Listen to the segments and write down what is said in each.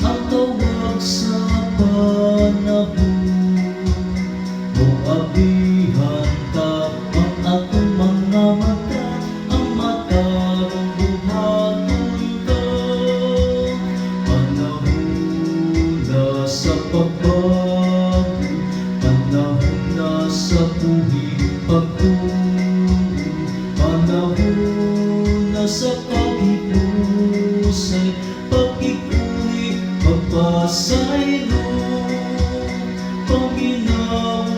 ang tawag sa panahon. Kung abihan ka ang atong mga mata, ang matarong buhaton ka. Panahon na sa pagbago, panahon na sa buhing pagtuo, panahon na sa paghihusay, pagkikuri, pagpasaylo. Panginoon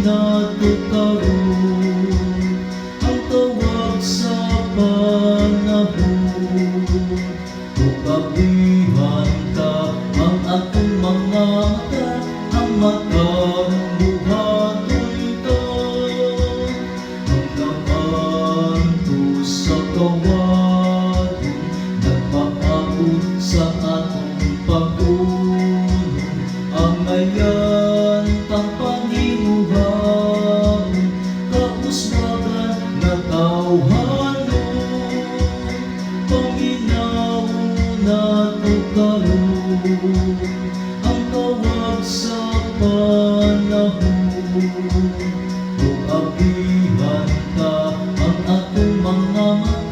nato karon, ang tawag sa panahon. Kung abihan ka ang atong mga mata, ang matarong buhaton ka. Ang nakanto sa kawadon, nagpaabot sa atong pag-unong. Ang ngayon tang panimuhang kauswagan na tawhanon. Panginoon nato karon, ang tawag sa panahon. Kung abihan ka ang atong mga mata,